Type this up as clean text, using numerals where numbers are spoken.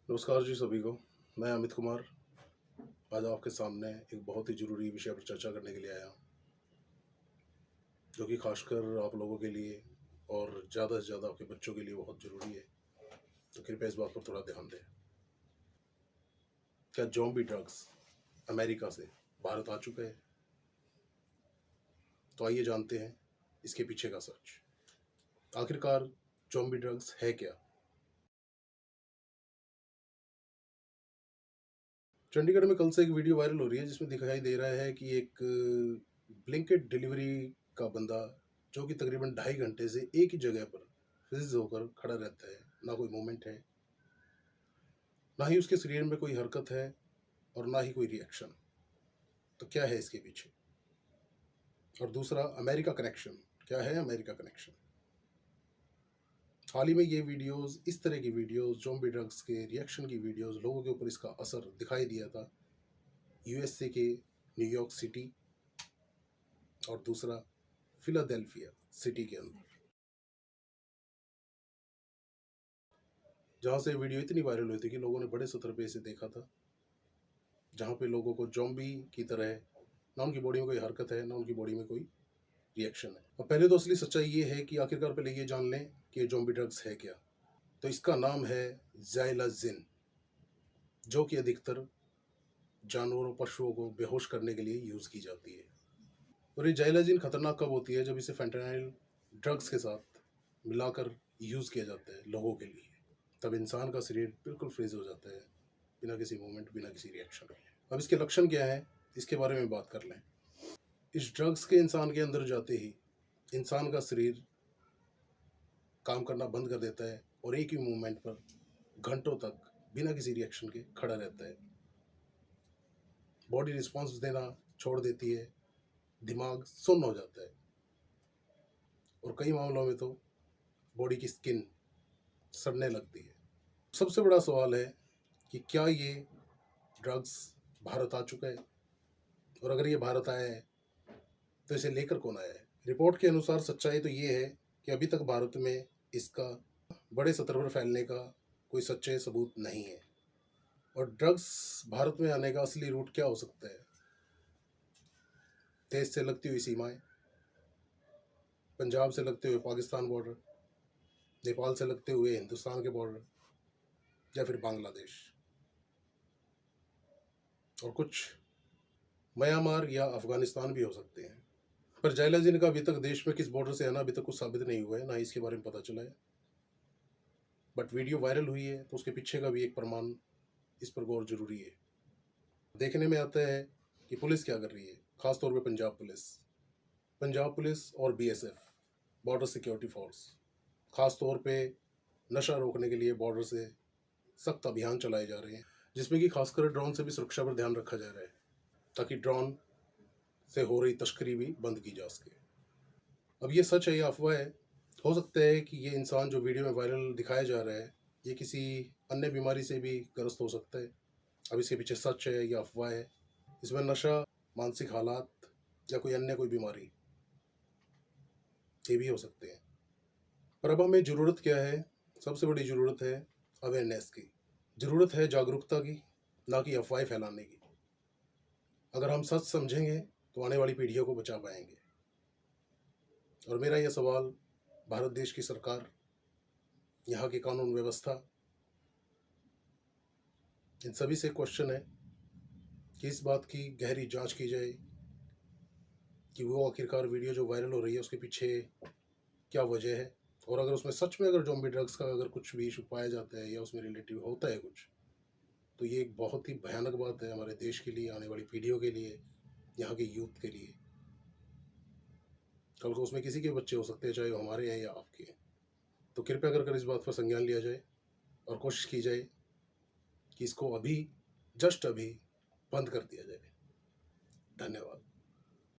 नमस्कार जी सभी को। मैं अमित कुमार आज आपके सामने एक बहुत ही ज़रूरी विषय पर चर्चा करने के लिए आया हूँ, जो कि खासकर आप लोगों के लिए और ज़्यादा से ज़्यादा आपके बच्चों के लिए बहुत ज़रूरी है। तो कृपया इस बात पर थोड़ा ध्यान दें। क्या ज़ॉम्बी ड्रग्स अमेरिका से भारत आ चुका है? तो आइए जानते हैं इसके पीछे का सच। आखिरकार ज़ॉम्बी ड्रग्स है क्या? चंडीगढ़ में कल से एक वीडियो वायरल हो रही है जिसमें दिखाई दे रहा है कि एक ब्लिंकिट डिलीवरी का बंदा, जो कि तकरीबन 2.5 घंटे से एक ही जगह पर फ्रीज होकर खड़ा रहता है, ना कोई मूवमेंट है, ना ही उसके शरीर में कोई हरकत है और ना ही कोई रिएक्शन। तो क्या है इसके पीछे? और दूसरा, अमेरिका कनेक्शन। क्या है अमेरिका कनेक्शन? हाल ही में ये वीडियोस, इस तरह की वीडियोस, ज़ॉम्बी ड्रग्स के रिएक्शन की वीडियोस, लोगों के ऊपर इसका असर दिखाई दिया था यूएसए के न्यूयॉर्क सिटी और दूसरा फिलाडेल्फिया सिटी के अंदर, जहाँ से वीडियो इतनी वायरल हुई थी कि लोगों ने बड़े स्तर पे इसे देखा था, जहाँ पे लोगों को ज़ॉम्बी की तरह, ना उनकी बॉडी में कोई हरकत है, ना उनकी बॉडी में कोई रिएक्शन है। अब पहले तो असली सच्चाई ये है कि आखिरकार पहले ये जान लें कि ये ज़ॉम्बी ड्रग्स है क्या। तो इसका नाम है ज़ाइलाज़िन, जो कि अधिकतर जानवरों, पशुओं को बेहोश करने के लिए यूज़ की जाती है। और ये ज़ाइलाज़िन खतरनाक कब होती है? जब इसे फेंटानिल ड्रग्स के साथ मिलाकर यूज़ किया जाता है लोगों के लिए। तब इंसान का शरीर बिल्कुल फ्रीज हो जाता है, बिना किसी मूवमेंट, बिना किसी रिएक्शन के। अब इसके लक्षण क्या है, इसके बारे में बात कर लें। इस ड्रग्स के इंसान के अंदर जाते ही इंसान का शरीर काम करना बंद कर देता है और एक ही मूवमेंट पर घंटों तक बिना किसी रिएक्शन के खड़ा रहता है। बॉडी रिस्पॉन्स देना छोड़ देती है, दिमाग सुन्न हो जाता है और कई मामलों में तो बॉडी की स्किन सड़ने लगती है। सबसे बड़ा सवाल है कि क्या ये ड्रग्स भारत आ चुका है? और अगर ये भारत आया है तो इसे लेकर कौन आया है? रिपोर्ट के अनुसार सच्चाई तो ये है कि अभी तक भारत में इसका बड़े स्तर पर फैलने का कोई सच्चे सबूत नहीं है। और ड्रग्स भारत में आने का असली रूट क्या हो सकता है? देश से लगती हुई सीमाएं, पंजाब से लगते हुए पाकिस्तान बॉर्डर, नेपाल से लगते हुए हिंदुस्तान के बॉर्डर, या फिर बांग्लादेश, और कुछ म्यांमार या अफगानिस्तान भी हो सकते हैं। पर जाइलाजिन का अभी तक देश में किस बॉर्डर से आना अभी तक कुछ साबित नहीं हुआ है, ना ही इसके बारे में पता चला है। बट वीडियो वायरल हुई है तो उसके पीछे का भी एक प्रमाण, इस पर गौर जरूरी है। देखने में आता है कि पुलिस क्या कर रही है, खासतौर पे पंजाब पुलिस और बीएसएफ, बॉर्डर सिक्योरिटी फोर्स, खास तौर पे नशा रोकने के लिए बॉर्डर से सख्त अभियान चलाए जा रहे हैं, जिसमें कि खासकर ड्रोन से भी सुरक्षा पर ध्यान रखा जा रहा है, ताकि ड्रोन से हो रही तस्करी भी बंद की जा सके। अब ये सच है या अफवाह है? हो सकता है कि ये इंसान जो वीडियो में वायरल दिखाया जा रहा है, ये किसी अन्य बीमारी से भी ग्रस्त हो सकता है। अब इसके पीछे सच है या अफवाह है, इसमें नशा, मानसिक हालात या कोई अन्य कोई बीमारी, ये भी हो सकते हैं। पर अब हमें ज़रूरत क्या है? सबसे बड़ी ज़रूरत है अवेयरनेस की, ज़रूरत है जागरूकता की, ना कि अफवाहें फैलाने की। अगर हम सच समझेंगे तो आने वाली पीढ़ियों को बचा पाएंगे। और मेरा यह सवाल भारत देश की सरकार, यहाँ की कानून व्यवस्था, इन सभी से क्वेश्चन है कि इस बात की गहरी जांच की जाए कि वो आखिरकार वीडियो जो वायरल हो रही है उसके पीछे क्या वजह है। और अगर उसमें सच में अगर ज़ॉम्बी ड्रग्स का अगर कुछ भी इशू पाया जाता है या उसमें रिलेटिव होता है कुछ, तो ये एक बहुत ही भयानक बात है हमारे देश के लिए, आने वाली पीढ़ियों के लिए, यहाँ के यूथ के लिए। कल को उसमें किसी के बच्चे हो सकते हैं, चाहे वो हमारे हैं या आपके हैं। तो कृपया कर इस बात पर संज्ञान लिया जाए और कोशिश की जाए कि इसको अभी, जस्ट अभी बंद कर दिया जाए। धन्यवाद।